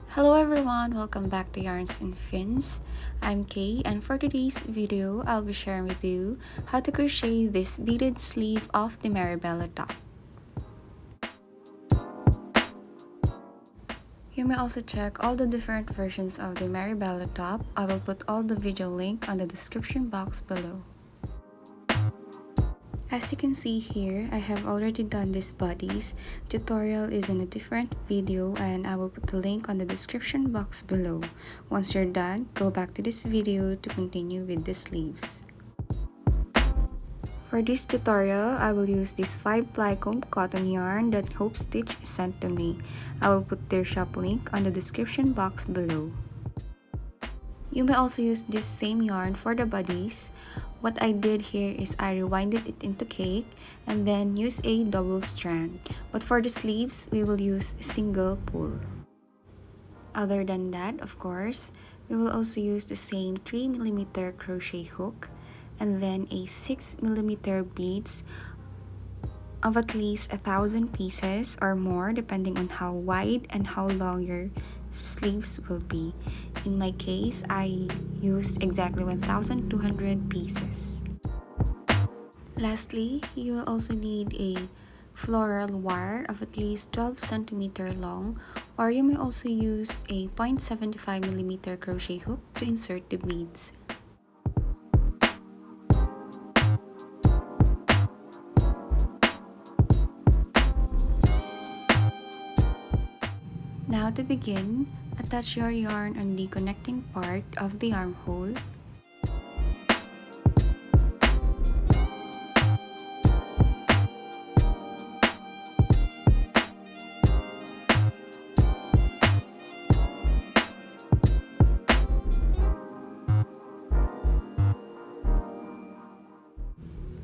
Hello everyone, welcome back to Yarns and Fins. I'm Kay, and for today's video, I'll be sharing with you how to crochet this beaded sleeve of the MERIBELLA top. You may also check all the different versions of the MERIBELLA top. I will put all the video link on the description box below. As you can see here, I have already done these bodies. Tutorial is in a different video and I will put the link on the description box below. Once you're done, go back to this video to continue with the sleeves. For this tutorial, I will use this 5-ply comb cotton yarn that Hope Stitch sent to me. I will put their shop link on the description box below. You may also use this same yarn for the bodies. What I did here is I rewinded it into cake and then use a double strand. But for the sleeves, we will use single pull. Other than that, of course, we will also use the same 3mm crochet hook and then a 6mm beads of at least 1,000 pieces or more depending on how wide and how long your sleeves will be. In my case, I used exactly 1,200 pieces. Lastly, you will also need a floral wire of at least 12 cm long, or you may also use a 0.75mm crochet hook to insert the beads. Now to begin, attach your yarn on the connecting part of the armhole.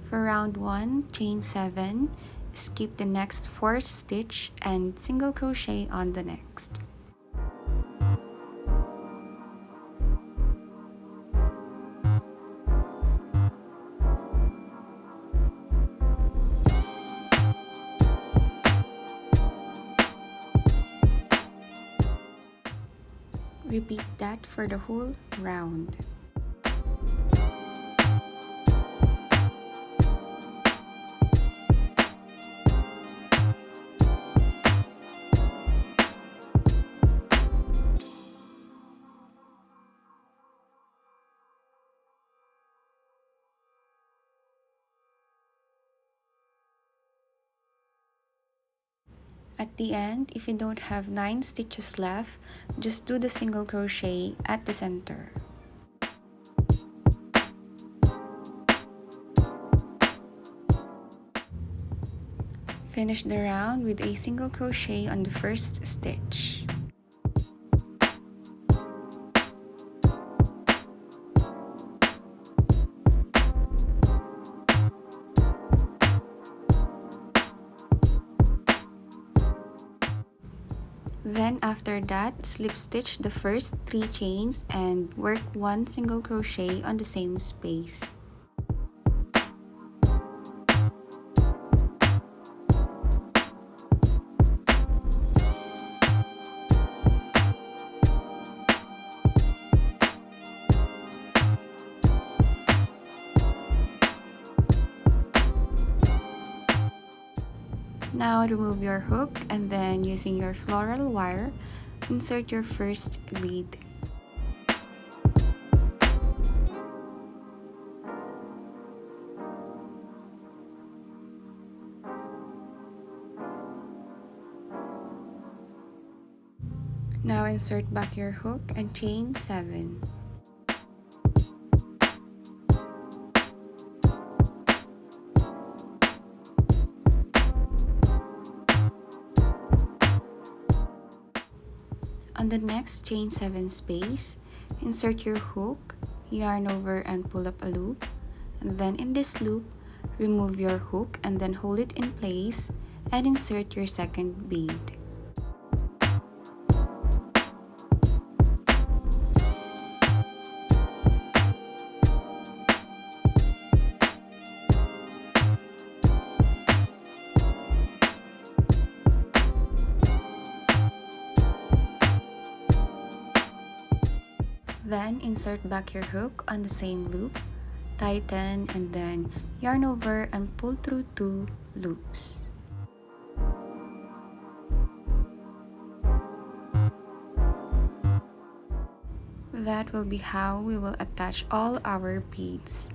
For round 1, chain 7. Skip the next 4th stitch and single crochet on the next. Repeat that for the whole round. At the end, if you don't have 9 stitches left, just do the single crochet at the center. Finish the round with a single crochet on the first stitch. Then after that, slip stitch the first 3 chains and work 1 single crochet on the same space. Now remove your hook and then using your floral wire, insert your first bead. Now insert back your hook and chain 7. On the next chain 7 space, insert your hook, yarn over and pull up a loop, and then in this loop, remove your hook and then hold it in place and insert your second bead. Then insert back your hook on the same loop, tighten, and then yarn over and pull through 2 loops. That will be how we will attach all our beads.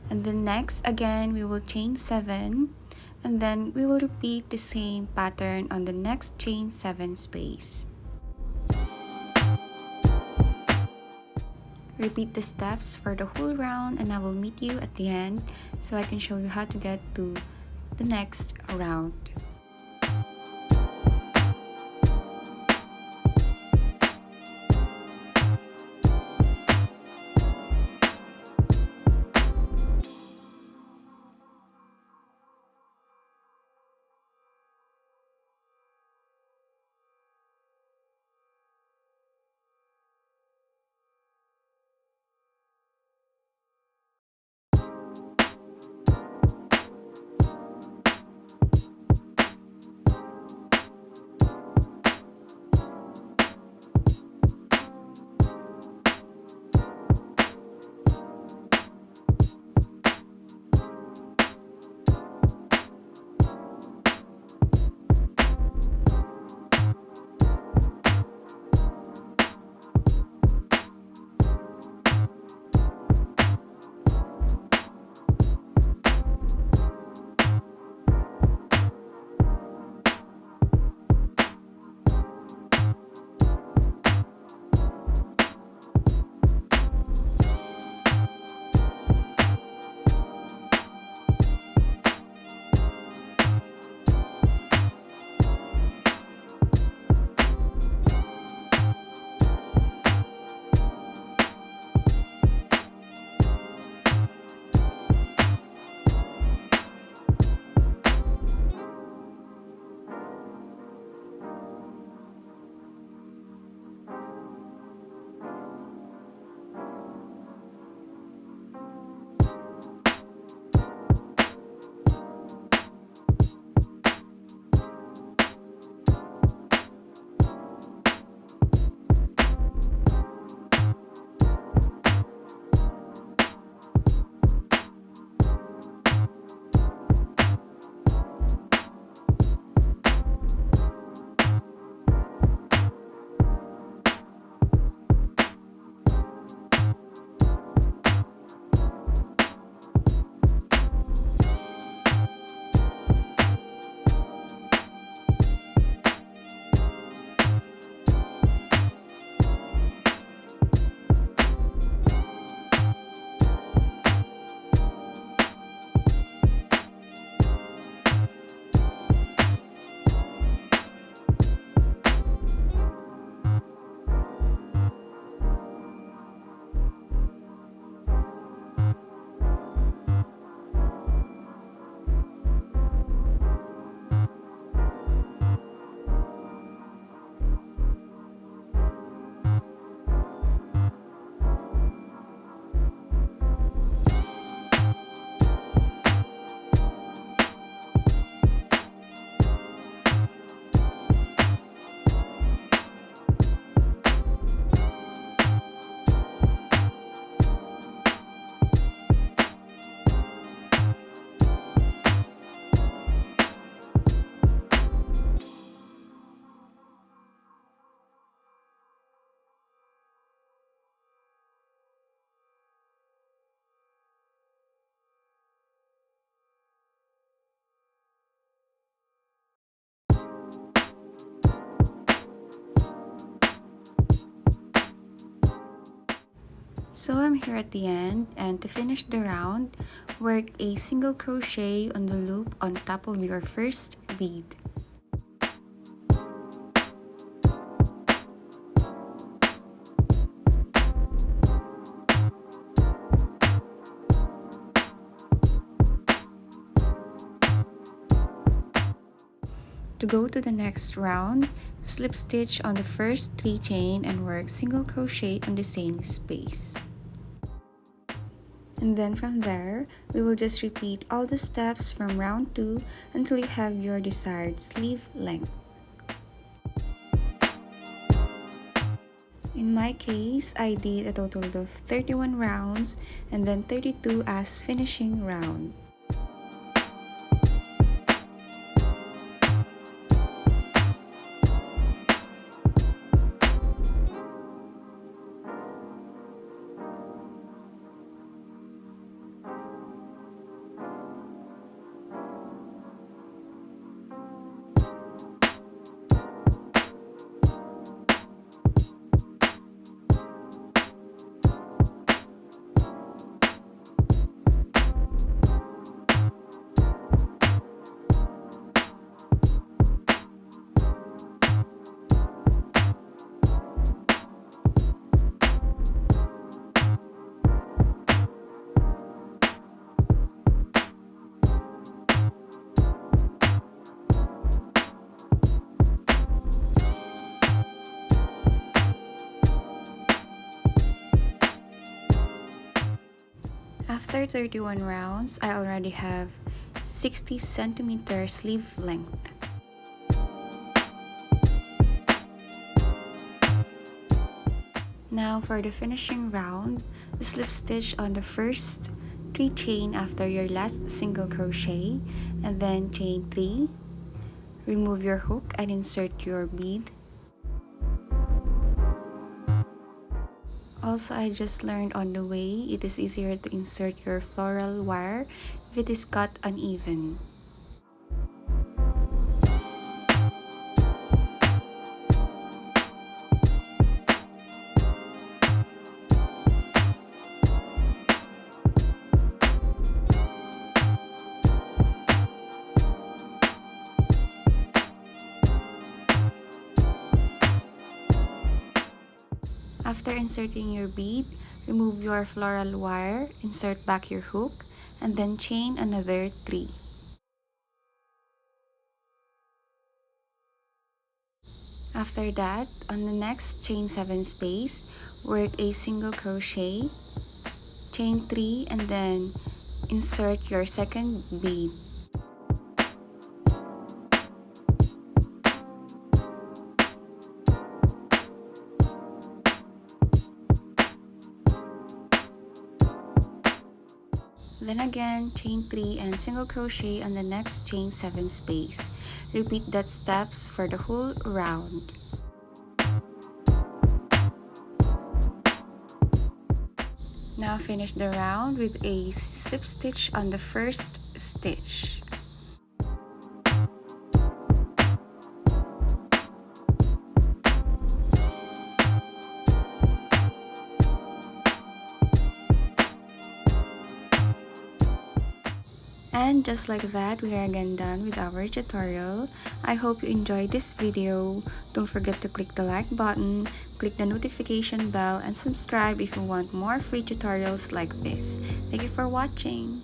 And then next, again, we will chain 7, and then we will repeat the same pattern on the next chain 7 space. Repeat the steps for the whole round, and I will meet you at the end so I can show you how to get to the next round. So I'm here at the end, and to finish the round, work a single crochet on the loop on top of your first bead. To go to the next round, slip stitch on the first 3 chain and work single crochet on the same space. And then from there, we will just repeat all the steps from round 2 until you have your desired sleeve length. In my case, I did a total of 31 rounds and then 32 as finishing round. After 31 rounds, I already have 60 centimeter sleeve length. Now for the finishing round, slip stitch on the first 3 chain after your last single crochet and then chain 3. Remove your hook and insert your bead. Also, I just learned on the way, it is easier to insert your floral wire if it is cut uneven. After inserting your bead, remove your floral wire, insert back your hook, and then chain another 3. After that, on the next chain 7 space, work a single crochet, chain 3, and then insert your second bead. Then again, chain 3 and single crochet on the next chain 7 space. Repeat that steps for the whole round. Now finish the round with a slip stitch on the first stitch. And just like that, we are again done with our tutorial. I hope you enjoyed this video. Don't forget to click the like button, click the notification bell, and subscribe if you want more free tutorials like this. Thank you for watching.